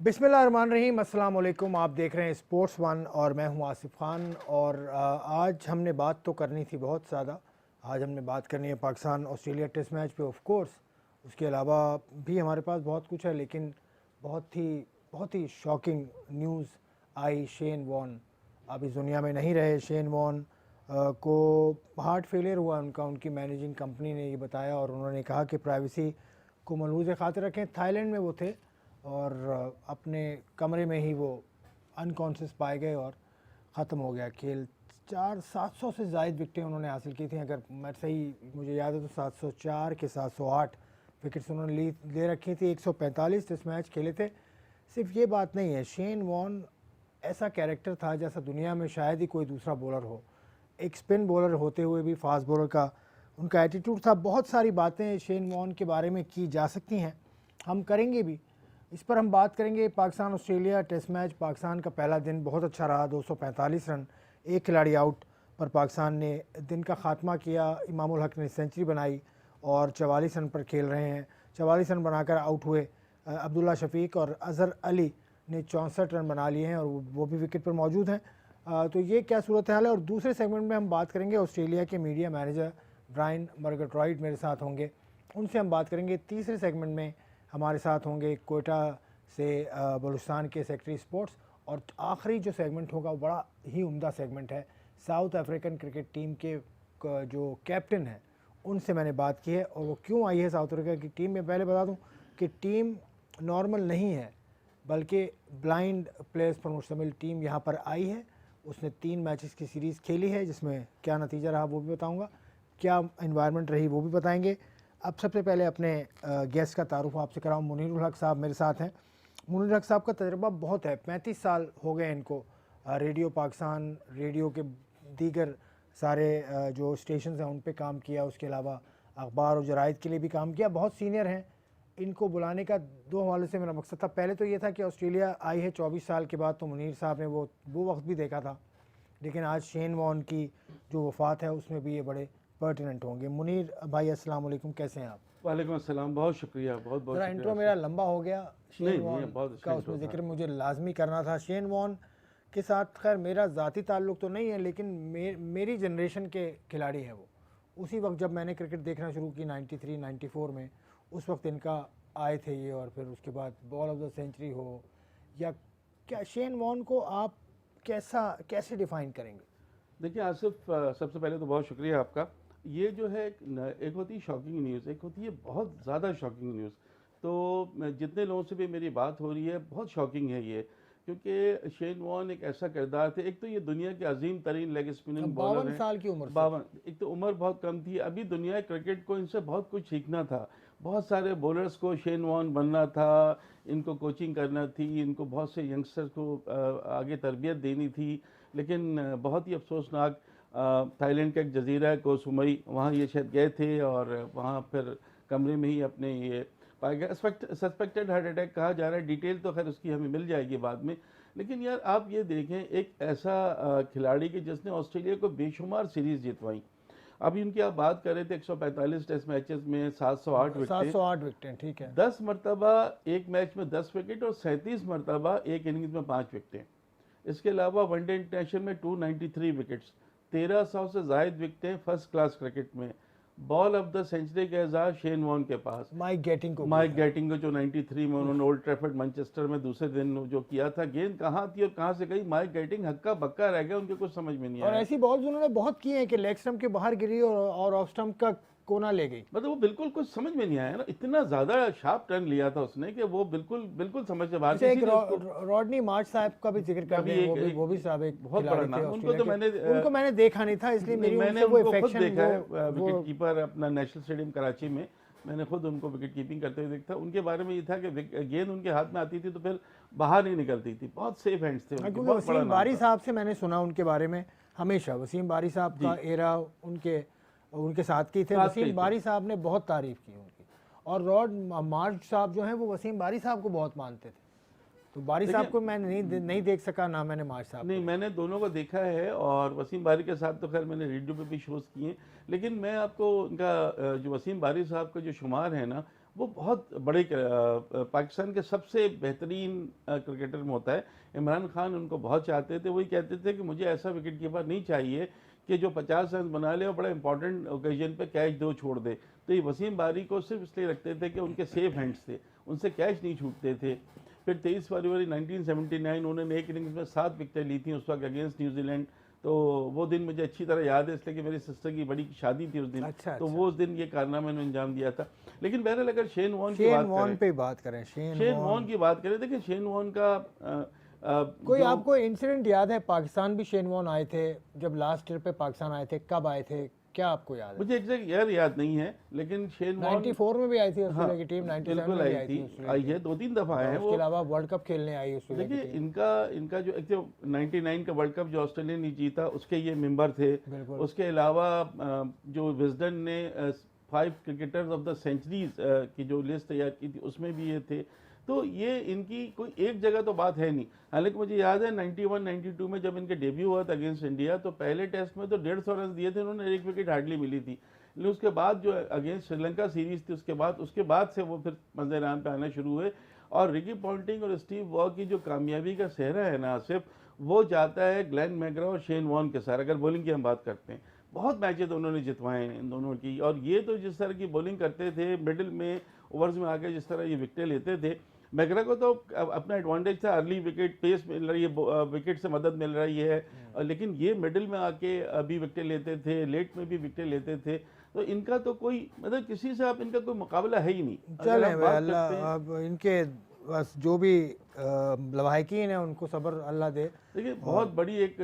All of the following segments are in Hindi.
बिस्मिल्लाहिर्रहमानिर्रहीम, अस्सलाम वालेकुम। आप देख रहे हैं स्पोर्ट्स वन और मैं हूं आसिफ खान। और आज हमने बात तो करनी थी बहुत ज़्यादा। आज हमने बात करनी है पाकिस्तान ऑस्ट्रेलिया टेस्ट मैच पे ऑफ कोर्स। उसके अलावा भी हमारे पास बहुत कुछ है, लेकिन बहुत ही शॉकिंग न्यूज़ आई। शेन वॉर्न अब इस दुनिया में नहीं रहे। शेन वॉर्न को हार्ट फेलियर हुआ उनका। उनकी मैनेजिंग कंपनी ने ये बताया और उन्होंने कहा कि प्राइवेसी को मलहूज़ खातिर रखें। थाईलैंड में वो थे और अपने कमरे में ही वो अनकॉन्शियस पाए गए और ख़त्म हो गया खेल। 700 से ज़ायद विकटें उन्होंने हासिल की थी, अगर मैं सही मुझे याद है तो 704 के 708 विकेट्स उन्होंने ले रखी थी। 145 टेस्ट मैच खेले थे। सिर्फ ये बात नहीं है, शेन वॉर्न ऐसा कैरेक्टर था जैसा दुनिया में शायद ही कोई दूसरा बॉलर हो। एक स्पिन बॉलर होते हुए भी फास्ट बॉलर का उनका एटीट्यूड था। बहुत सारी बातें शेन वॉर्न के बारे में की जा सकती हैं, हम करेंगे भी। इस पर हम बात करेंगे। Pakistan Australia test match, Pakistan का पहला दिन बहुत अच्छा रहा। 245 रन, एक खिलाड़ी आउट पर पाकिस्तान ने दिन का ख़ात्मा किया। इमामुल हक ने सेंचुरी बनाई और 44 रन पर खेल रहे हैं। 44 रन बनाकर आउट हुए अब्दुल्ला शफीक और अज़हर अली ने 64 रन बना लिए हैं और वो भी विकेट पर मौजूद हैं। तो ये क्या सूरत हाल है। और दूसरे सेगमेंट में हम बात करेंगे ऑस्ट्रेलिया के मीडिया मैनेजर ब्रायन मर्गेट्रॉयट मेरे साथ होंगे, उनसे हम बात करेंगे। तीसरे सेगमेंट में हमारे साथ होंगे कोयटा से बलूचिस्तान के सेक्रेटरी स्पोर्ट्स। और आखिरी जो सेगमेंट होगा वो बड़ा ही उम्दा सेगमेंट है। साउथ अफ्रीकन क्रिकेट टीम के जो कैप्टन हैं उनसे मैंने बात की है और वो क्यों आई है साउथ अफ्रीका की टीम में। पहले बता दूं कि टीम नॉर्मल नहीं है, बल्कि ब्लाइंड प्लेयर्स पर मुश्तमिल टीम यहाँ पर आई है। उसने 3 मैचेस की सीरीज़ खेली है, जिसमें क्या नतीजा रहा वो भी बताऊँगा, क्या इन्वायरमेंट रही वो भी बताएंगे। अब सबसे पहले अपने गेस्ट का तारुफ आपसे कराऊँ। मुनीरुल हक साहब मेरे साथ हैं। मुनीरुल हक साहब का तजर्बा बहुत है, 35 साल हो गए इनको रेडियो पाकिस्तान, रेडियो के दीगर सारे जो स्टेशन हैं उन पे काम किया। उसके अलावा अखबार और जराइद के लिए भी काम किया। बहुत सीनियर हैं। इनको बुलाने का 2 हवाले से मेरा मकसद था। पहले तो ये था कि ऑस्ट्रेलिया आई है 24 साल के बाद, तो मुनीर साहब ने वो वक्त भी देखा था, लेकिन आज शेन वॉर्न की जो वफ़ात है उसमें भी ये बड़े पर्टिनेंट होंगे। मुनीर भाई अस्सलाम वालेकुम, कैसे हैं आप? वालेकुम अस्सलाम, बहुत शुक्रिया, बहुत बहुत ज़रा शुक्रिया इंट्रो मेरा लंबा हो गया। शेन नहीं वॉर्न बहुत अच्छा का उसमें इंट्रो था। जिक्र मुझे लाजमी करना था। शेन वॉर्न के साथ खैर मेरा ज़ाती ताल्लुक़ तो नहीं है, लेकिन मेरी जनरेशन के खिलाड़ी हैं वो। उसी वक्त जब मैंने क्रिकेट देखना शुरू की 93 94 में, उस वक्त इनका आए थे ये। और फिर उसके बाद बॉल ऑफ द सेंचुरी हो या क्या, शेन वॉर्न को आप कैसे डिफ़ाइन करेंगे? देखिए आसिफ, सबसे पहले तो बहुत शुक्रिया आपका। ये जो है एक होती है शॉकिंग न्यूज़, एक होती है बहुत ज़्यादा शॉकिंग न्यूज़। तो जितने लोगों से भी मेरी बात हो रही है, बहुत शॉकिंग है ये, क्योंकि शेन वॉर्न एक ऐसा किरदार थे। एक तो ये दुनिया के अजीम तरीन लेग स्पिनिंग बॉलर 52 हैं। साल की उम्र से। 52, एक तो उम्र बहुत कम थी। अभी दुनिया क्रिकेट को इनसे बहुत कुछ सीखना था। बहुत सारे बॉलर्स को शेन वॉर्न बनना था, इनको कोचिंग करना थी, इनको बहुत से यंगस्टर्स को आगे तरबियत देनी थी। लेकिन बहुत ही अफसोसनाक, थाईलैंड का एक जजीरा है कोह सुमई, वहाँ ये शायद गए थे और वहाँ फिर कमरे में ही अपने ये पाया गया। सस्पेक्टेड हार्ट अटैक कहा जा रहा है। डिटेल तो खैर उसकी हमें मिल जाएगी बाद में। लेकिन यार आप ये देखें, एक ऐसा खिलाड़ी कि जिसने ऑस्ट्रेलिया को बेशुमार सीरीज़ जितवाई। अभी उनकी आप बात कर रहे थे, 145 टेस्ट मैचेस में 708 विकेट, 708 विकेटें, ठीक है। 10 मरतबा एक मैच में 10 विकेट और 37 मरतबा एक इनिंग्स में 5 विकेटें। इसके अलावा वनडे इंटरनेशनल में 293 विकेट्स, 1300 से जायद विकेटें फर्स्ट क्लास क्रिकेट में। बॉल ऑफ द सेंचुरी का एजाज शेन वॉर्न के पास। माइक गेटिंग को जो 93 में उन्होंने ओल्ड ट्रैफर्ड मैनचेस्टर में दूसरे दिन जो किया था, गेंद कहाँ थी और कहाँ से गई, माइक गेटिंग हक्का बक्का रह गया, उनके कुछ समझ में नहीं और आया। ऐसी बॉल्स उन्होंने बहुत की हैं कि लेग स्टंप के बाहर गिरी और ऑफ स्टंप का कोना ले गई। मतलब वो बिल्कुल कुछ समझ में नहीं आया ना, इतना ज्यादा शार्प टर्न लिया था उसने कि वो बिल्कुल बिल्कुल समझ से बाहर। एक रॉडनी मार्च साहब का भी जिक्र कर दें, वो भी साहब एक बहुत बड़ा नाम। उनको मैंने देखा नहीं था, इसलिए मैंने उनको खुद देखा है विकेट कीपर अपना नेशनल स्टेडियम कराची में। मैंने खुद उनको विकेट कीपिंग करते हुए देखा। उनके बारे में ये था कि गेंद उनके हाथ में आती थी तो फिर बाहर नहीं निकलती थी। बहुत सेफ हैंड्स थे उनके। बहुत वसीम बारी साहब से मैंने सुना उनके बारे में हमेशा। वसीम बारी साहब का एरा उनके साथ की थे। वसीम बारी साहब ने बहुत तारीफ की उनकी। और रॉड मार्च साहब जो हैं वो वसीम बारी साहब को बहुत मानते थे। तो बारी साहब को मैं नहीं देख सका ना, मैंने मार्च साहब नहीं, मैंने दोनों को देखा है। और वसीम बारी के साथ तो खैर मैंने रेडियो पे भी शोज़ किए। लेकिन मैं आपको उनका जो वसीम बारी साहब का जो शुमार है ना, वो बहुत बड़े पाकिस्तान के सबसे बेहतरीन क्रिकेटर में होता है। इमरान खान उनको बहुत चाहते थे, वही कहते थे कि मुझे ऐसा विकेट कीपर नहीं चाहिए कि जो 50 रन बना ले और बड़ा इंपॉर्टेंट ओकेजन पे कैच दो छोड़ दे। तो ये वसीम बारी को सिर्फ इसलिए रखते थे कि उनके सेफ हैंड्स थे, उनसे कैच नहीं छूटते थे। फिर 23 फरवरी 1979 उन्होंने एक इनिंग्स में 7 विकेटें ली थी उस वक्त अगेंस्ट न्यूजीलैंड। तो वो दिन मुझे अच्छी तरह याद है, इसलिए कि मेरी सिस्टर की बड़ी शादी थी उस दिन। अच्छा, तो अच्छा। वो उस दिन ये कारनामा मैंने अंजाम दिया था। लेकिन बहरहाल अगर शेन वॉर्न की शेन बात वॉर्न करें, पे बात करें, शेन शेन वॉर्न वॉर्न की बात करें, देखिए शेन वॉर्न का कोई जो आपको इंसिडेंट याद है? पाकिस्तान भी शेन वॉर्न आए थे जब लास्ट ईयर पे पाकिस्तान आए थे, कब आए थे, क्या आपको याद है? मुझे एग्जैक्ट ईयर याद नहीं है, लेकिन शेन वॉर्न 94 में भी आई थी हाँ ऑस्ट्रेलिया की टीम, 97 बिल्कुल में भी आई आई थी, थी ऑस्ट्रेलिया आई की है, 2-3 दफ़ा आए टीम। हैं उसके वो। अलावा वर्ल्ड कप खेलने आई ऑस्ट्रेलिया की देखिए टीम। इनका जो एक जो 99 का वर्ल्ड कप जो ऑस्ट्रेलिया ने जीता उसके ये मेंबर थे। बिल्कुल। उसके अलावा जो विजडन ने 5 क्रिकेटर्स ऑफ द सेंचुरीज की जो लिस्ट तैयार की थी उसमें भी ये थे। तो ये इनकी कोई एक जगह तो बात है नहीं। हालांकि मुझे याद है 91-92 में जब इनके डेब्यू हुआ था अगेंस्ट इंडिया, तो पहले टेस्ट में तो 150 रन दिए थे उन्होंने, एक विकेट हार्डली मिली थी। लेकिन उसके बाद जो अगेंस्ट श्रीलंका सीरीज थी उसके बाद से वो फिर मंजरान पे आना शुरू हुए। और रिकी पॉन्टिंग और स्टीव वॉ की जो कामयाबी का सेहरा है ना आसिफ, वो जाता है ग्लेन मैकग्रा और शेन वॉर्न के साथ। अगर बॉलिंग की हम बात करते हैं, बहुत मैचेस तो उन्होंने जितवाए हैं इन दोनों की। और ये तो जिस तरह की बॉलिंग करते थे, मिडिल में ओवर्स में आके जिस तरह ये विकेटें लेते थे, मैकग्रा को तो अपना एडवांटेज था, अर्ली विकेट, पेस मिल रही है, विकेट से मदद मिल रही है। लेकिन ये मिडिल में आके भी विकेटें लेते थे, लेट में भी विकेटें लेते थे। तो इनका तो कोई मतलब किसी से आप इनका कोई मुकाबला है ही नहीं। अगर चले आप भाई, बात अल्लाह करते हैं, अब इनके बस जो भी लवाहिकीन है उनको सब्र अल्लाह दे। देखिए बहुत बड़ी एक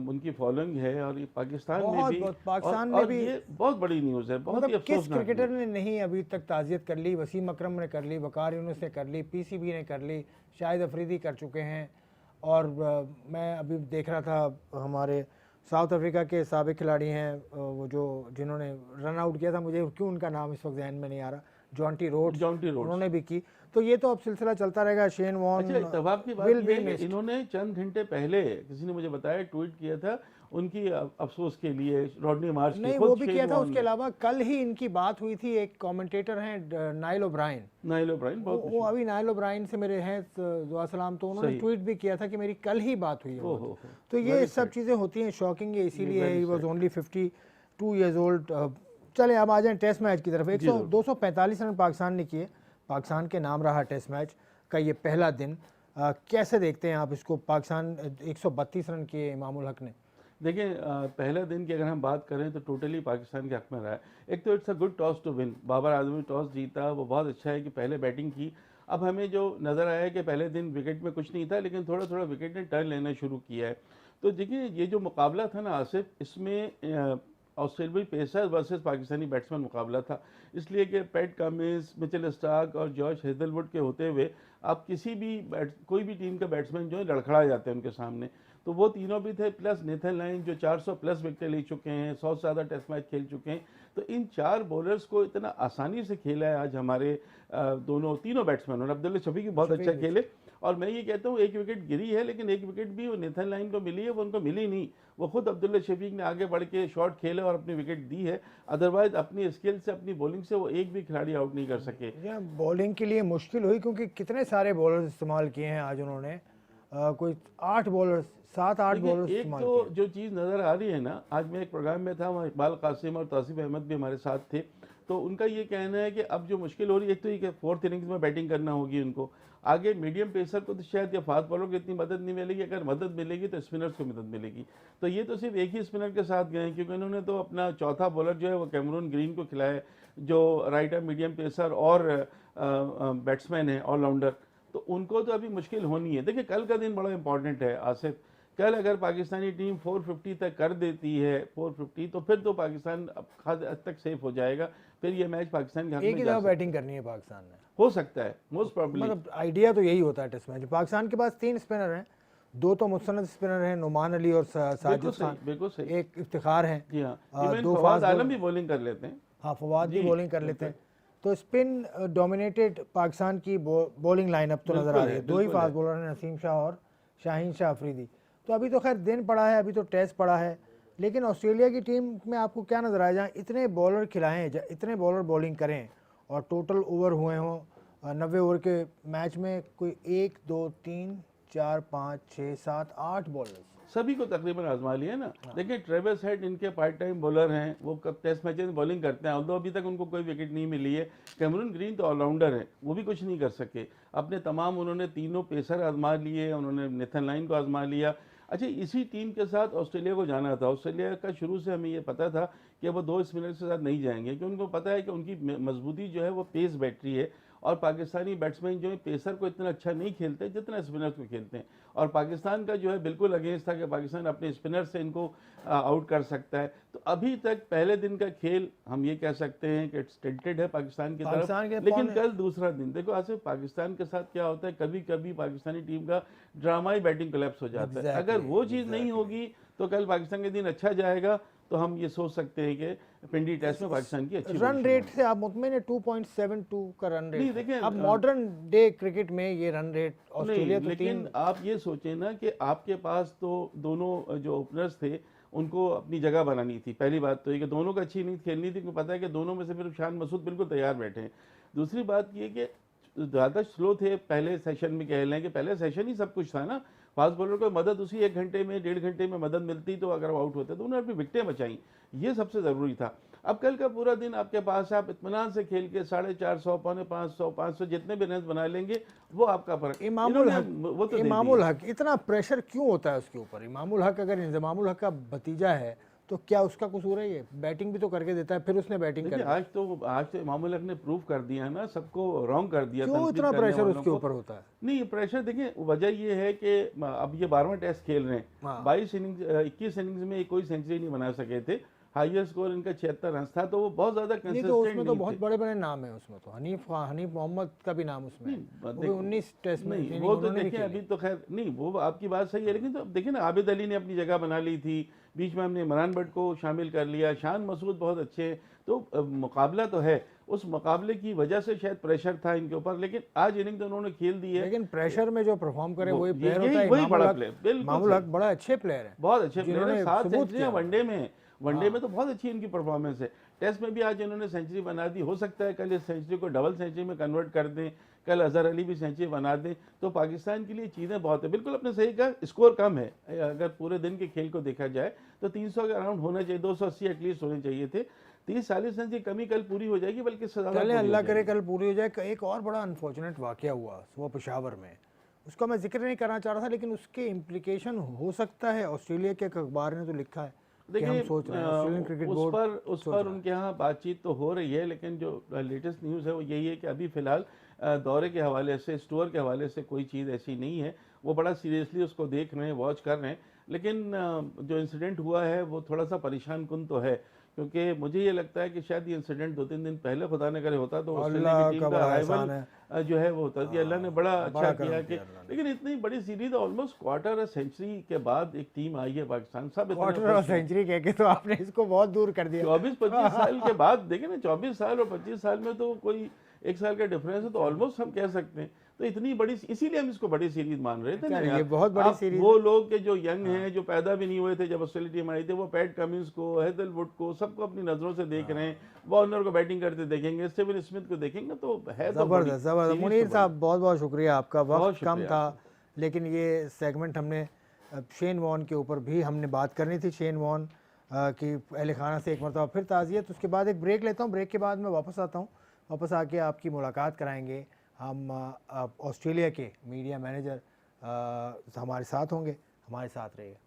उनकी फॉलोइंग है और ये पाकिस्तान में बहुत भी, बहुत पाकिस्तान में और भी। ये बहुत बड़ी न्यूज़ है, बहुत ही मतलब किस अफसोसनाक क्रिकेटर न्यूज़। ने नहीं अभी तक ताज़ियत कर ली? वसीम अकरम ने कर ली, वकार यूनुस ने कर ली, पीसीबी ने कर ली, शाहिद अफरीदी कर चुके हैं। और मैं अभी देख रहा था हमारे साउथ अफ्रीका के साबिक खिलाड़ी हैं, वो जो जिन्होंने रन आउट किया था, मुझे क्यों उनका नाम इस वक्त जहन में नहीं आ रहा, जॉन्टी रोड्स, उन्होंने भी की। तो ये तो अब सिलसिला चलता रहेगा। शेन वॉर्न अच्छा, इत्तेफाक की बात विल ये बी है कि मिस्ड। इन्होंने चंद घंटे पहले किसी ने मुझे बताया, ट्वीट किया था उनकी अफसोस के लिए, रॉडनी मार्श की, नहीं, खुद वो भी शेन किया था। वॉर्न उसके ने। अलावा कल ही इनकी बात हुई थी, एक कमेंटेटर हैं नाइल ओब्रायन, नाइल ओब्रायन बहुत वो अभी नाइल ओब्रायन से मेरे हैं दुआ सलाम, तो उन्होंने सही। ट्वीट भी किया था कि मेरी कल ही बात हुई है ओहो उनसे। हो, तो ये very सब sad। चीज़ें होती हैं, शॉकिंग है, इसीलिए very he was sad। Only 52 years old. चले अब आ जाएं टेस्ट मैच की तरफ। 245 रन पाकिस्तान ने किए, पाकिस्तान के नाम रहा टेस्ट मैच का ये पहला दिन। कैसे देखते हैं आप इसको? पाकिस्तान 132 रन किए इमामुल हक ने। देखिए पहले दिन की अगर हम बात करें तो टोटली पाकिस्तान के हक में रहा है। एक तो it's a good toss to win, Babar Azam ने टॉस जीता, वो बहुत अच्छा है कि पहले बैटिंग की। अब हमें जो नज़र आया कि पहले दिन विकेट में कुछ नहीं था, लेकिन थोड़ा थोड़ा विकेट ने टर्न लेना शुरू किया है। तो देखिए ये जो मुकाबला था ना आसिफ, इसमें ऑस्ट्रेलियाई पेसर वर्सेस पाकिस्तानी बैट्समैन मुकाबला था। इसलिए कि पैट कमिंस, मिचेल स्टार्क और जॉर्ज हेजलवुड के होते हुए आप कोई भी टीम का बैट्समैन जो है लड़खड़ा जाते हैं उनके सामने। तो वो तीनों भी थे, प्लस नेथन लाइन जो 400 प्लस विकेट ले चुके हैं, 100 से ज़्यादा टेस्ट मैच खेल चुके हैं। तो इन 4 बॉलर्स को इतना आसानी से खेला है आज हमारे तीनों बैट्समैन। और अब्दुल्ला शफीक बहुत अच्छा खेले। और मैं ये कहता हूँ एक विकेट गिरी है, लेकिन एक विकेट भी वो नेथन लाइन को मिली है, वो उनको मिली नहीं। वो खुद अब्दुल्ला शफीक ने आगे बढ़ के शॉट खेले और अपनी विकेट दी है। अदरवाइज अपनी स्किल से, अपनी बॉलिंग से वो एक भी खिलाड़ी आउट नहीं कर सके। बॉलिंग के लिए मुश्किल हुई क्योंकि कितने सारे बॉलर्स इस्तेमाल किए हैं आज उन्होंने। कोई 8 बॉलर्स, 7-8 बॉलर्स एक इस्तेमाल तो किए। जो चीज़ नज़र आ रही है ना, आज मैं एक प्रोग्राम में था, वहाँ इकबाल कासिम और तौसीफ अहमद भी हमारे साथ थे। तो उनका ये कहना है कि अब जो मुश्किल हो रही है, एक तो ये कि 4th इनिंग्स में बैटिंग करना होगी उनको। आगे मीडियम पेसर को तो शायद या फास्ट बॉलर को इतनी मदद नहीं मिलेगी, अगर मदद मिलेगी तो स्पिनर्स को मदद मिलेगी। तो ये तो सिर्फ एक ही स्पिनर के साथ गए हैं, क्योंकि इन्होंने तो अपना चौथा बॉलर जो है वो कैमरून ग्रीन को खिलाया है, जो राइट आर्म मीडियम पेसर और बैट्समैन है, ऑलराउंडर। तो उनको तो अभी मुश्किल होनी है। देखिए कल का दिन बड़ा इंपॉर्टेंट है आसिफ। कल अगर पाकिस्तानी टीम 450 तक कर देती है, 450, तो फिर तो पाकिस्तान अब खास हद तक सेफ हो जाएगा। फिर ये मैच पाकिस्तान के हाथ एक में ही जा दफा सकता है। बैटिंग करनी है पाकिस्तान ने, हो सकता है मोस्ट प्रॉब्ली। मतलब आइडिया तो यही होता है टेस्ट मैच। पाकिस्तान के पास 3 स्पिनर हैं, 2 तो मुस्तनद स्पिनर हैं, नुमान अली और साजिद खान, बिल्कुल सही। एक इफ्तिखार हैं। जी हाँ, 2 फवाद फास्ट आलम भी बॉलिंग कर लेते हैं। हाँ, फवाद भी जी, बॉलिंग कर लेते हैं। तो स्पिन डोमिनेटेड पाकिस्तान की बॉलिंग लाइनअप तो नज़र आ रही है। 2 ही फास्ट बॉलर हैं, नसीम शाह और शाहीन शाह अफरीदी। तो अभी तो खैर दिन पड़ा है, अभी तो टेस्ट पड़ा है। लेकिन ऑस्ट्रेलिया की टीम में आपको क्या नज़र आया, जहाँ इतने बॉलर खिलाएँ, इतने बॉलर बॉलिंग करें और टोटल ओवर हुए हों 90 ओवर के मैच में कोई 1 2 3 4 5 6 7 8 बॉलर्स सभी को तकरीबन आजमा लिया ना। देखिए ट्रेविस हेड इनके पार्ट टाइम बॉलर हैं, वो कब टेस्ट मैचेस में बॉलिंग करते हैं, ऑल्दो अभी तक उनको कोई विकेट नहीं मिली है। कैमरून ग्रीन तो ऑलराउंडर है, वो भी कुछ नहीं कर सके। अपने तमाम उन्होंने तीनों पेसर आजमा लिए, उन्होंने नेथन लाइन को आजमा लिया। अच्छा, इसी टीम के साथ ऑस्ट्रेलिया को जाना था। ऑस्ट्रेलिया का शुरू से हमें ये पता था कि वो 2 स्पिनर्स के साथ नहीं जाएंगे, क्योंकि उनको पता है कि उनकी मजबूती जो है वो पेस बैटरी है, और पाकिस्तानी बैट्समैन जो है पेसर को इतना अच्छा नहीं खेलते जितना स्पिनर्स को खेलते हैं। और पाकिस्तान का जो है बिल्कुल अगेंस्ट था कि पाकिस्तान अपने स्पिनर से इनको आउट कर सकता है। तो अभी तक पहले दिन का खेल हम ये कह सकते हैं कि टिल्टेड है पाकिस्तान की तरफ, लेकिन कल दूसरा दिन देखो आसिफ, पाकिस्तान के साथ क्या होता है, कभी कभी पाकिस्तानी टीम का ड्रामाई बैटिंग कोलैप्स हो जाता है। अगर वो चीज़ नहीं होगी तो कल पाकिस्तान का दिन अच्छा जाएगा। तो हम ये सोच सकते हैं कि पिंडी टेस्ट में पाकिस्तान की अच्छी रन रेट से आप मुतमईन है 2.72 का रन रेट। नहीं देखिए, अब मॉडर्न डे क्रिकेट में ये रन रेट ऑस्ट्रेलिया तो लेकिन आप ये सोचें ना कि आपके पास तो दोनों जो ओपनर्स थे उनको अपनी जगह बनानी थी। पहली बात तो ये कि दोनों को अच्छी इनिंग्स खेलनी थी, क्योंकि पता है कि दोनों में से फिर शान मसूद बिल्कुल तैयार बैठे हैं। दूसरी बात ये कि ज़्यादा स्लो थे पहले सेशन में, कह लें कि पहले सेशन ही सब कुछ था ना। फास्ट बॉलर को मदद उसी 1 घंटे में 1.5 घंटे में मदद मिलती, तो अगर वो आउट होते तो उन्होंने अपनी विकेटें बचाई, ये सबसे ज़रूरी था। अब कल का पूरा दिन आपके पास है, आप इत्मीनान से खेल के 450 पौने 500 जितने भी रन बना लेंगे वो आपका फर्क। इमामुल हक इतना प्रेशर क्यों होता है उसके ऊपर? इमामुल हक अगर इंजमामुल हक का भतीजा है तो क्या उसका कसूर है? ये बैटिंग भी तो करके देता है, फिर उसने बैटिंग कर आज तो इमामुल हक ने प्रूव कर दिया है ना, सबको रॉन्ग कर दिया। क्यों इतना प्रेशर उसके ऊपर होता है? नहीं, प्रेशर देखिए वजह ये है कि अब ये 12वां टेस्ट खेल रहे हैं, 21 इनिंग्स में कोई सेंचुरी नहीं बना सके थे। हाईएस्ट स्कोर इनका 76 रन था, तो वो बहुत ज्यादा कंसिस्टेंट तो उसमें तो बहुत बड़े बड़े नाम है। उसमें तो हनीफ मोहम्मद का भी नाम उसमें, वो 19 टेस्ट में वो तो देखिए अभी तो खैर नहीं, वो आपकी बात सही है, लेकिन तो देखिए ना आबिद अली ने अपनी जगह बना ली थी, बीच में हमने इमरान भट्ट को शामिल कर लिया, शान मसूद बहुत अच्छे हैं। तो मुकाबला तो है, उस मुकाबले की वजह से शायद प्रेशर था इनके ऊपर, लेकिन आज इनिंग तो उन्होंने खेल दी है। लेकिन प्रेशर में जो परफॉर्म करे वही प्लेयर होता है। इमामुल हक बड़ा अच्छे प्लेयर है, बहुत अच्छे प्लेयर है, 7 सेंचुरियां वनडे में तो बहुत अच्छी इनकी परफॉर्मेंस है। टेस्ट में भी आज इन्होंने सेंचुरी बना दी, हो सकता है कल इस सेंचुरी को डबल सेंचुरी में कन्वर्ट कर दें, कल अजहर अली भी सेंचुरी बना दें, तो पाकिस्तान के लिए चीज़ें बहुत है। बिल्कुल अपने सही का, स्कोर कम है, अगर पूरे दिन के खेल को देखा जाए तो 300 के अराउंड होना चाहिए, 280 एटलीस्ट होने चाहिए थे। 30-40 रन की कमी कल पूरी हो जाएगी, बल्कि अल्लाह करे कल पूरी हो जाए। एक और बड़ा अनफॉर्चुनेट वाकया हुआ वो पेशावर में, उसका मैं जिक्र नहीं करना चाह रहा था, लेकिन उसके इम्प्लीकेशन हो सकता है। ऑस्ट्रेलिया के अखबार ने तो लिखा है, देखिए उस पर उनके यहाँ बातचीत तो हो रही है, लेकिन जो लेटेस्ट न्यूज़ है वो यही है कि अभी फ़िलहाल दौरे के हवाले से, स्टोर के हवाले से कोई चीज़ ऐसी नहीं है। वो बड़ा सीरियसली उसको देख रहे हैं, वॉच कर रहे हैं, लेकिन जो इंसिडेंट हुआ है वो थोड़ा सा परेशान कुन तो है, क्योंकि मुझे ये लगता है कि शायद ये इंसिडेंट 2-3 दिन पहले खुदा न करे होता तो ऑस्ट्रेलिया की टीम का अराइवल जो है वो होता है। अल्लाह ने बड़ा अच्छा किया कि, लेकिन इतनी बड़ी सीरीज ऑलमोस्ट क्वार्टर सेंचुरी के बाद एक टीम आई है पाकिस्तान। सब क्वार्टर सेंचुरी कह के तो आपने इसको बहुत दूर कर दिया। 24-25 साल के बाद देखें ना, 24 साल और 25 साल में तो कोई 1 साल का डिफरेंस है, तो ऑलमोस्ट हम कह सकते हैं। तो इतनी बड़ी, इसीलिए हम इसको बड़ी सीरीज मान रहे थे ना यार। ये बहुत बड़ी सीरीज। वो लोग के जो यंग हैं, जो पैदा भी नहीं हुए थे जब ऑस्ट्रेलिया टीम आई थी, वो पैट कमिंस को, हेजलवुड को, सबको अपनी नजरों से देख रहे हैं। वार्नर को बैटिंग करते देखेंगे, स्टीवन स्मिथ को देखेंगे, तो है जबरदस्त जबरदस्त। मुनीर साहब बहुत बहुत शुक्रिया आपका, वक्त कम था लेकिन ये सेगमेंट हमने शेन वॉर्न के ऊपर भी हमने बात करनी थी। शेन वॉर्न की अहल खाना से एक मरतबा फिर ताज़ियत। उसके बाद एक ब्रेक लेता हूँ, ब्रेक के बाद मैं वापस आता हूँ, वापस आके आपकी मुलाकात कराएंगे। हम ऑस्ट्रेलिया के मीडिया मैनेजर हमारे साथ होंगे, हमारे साथ रहिएगा।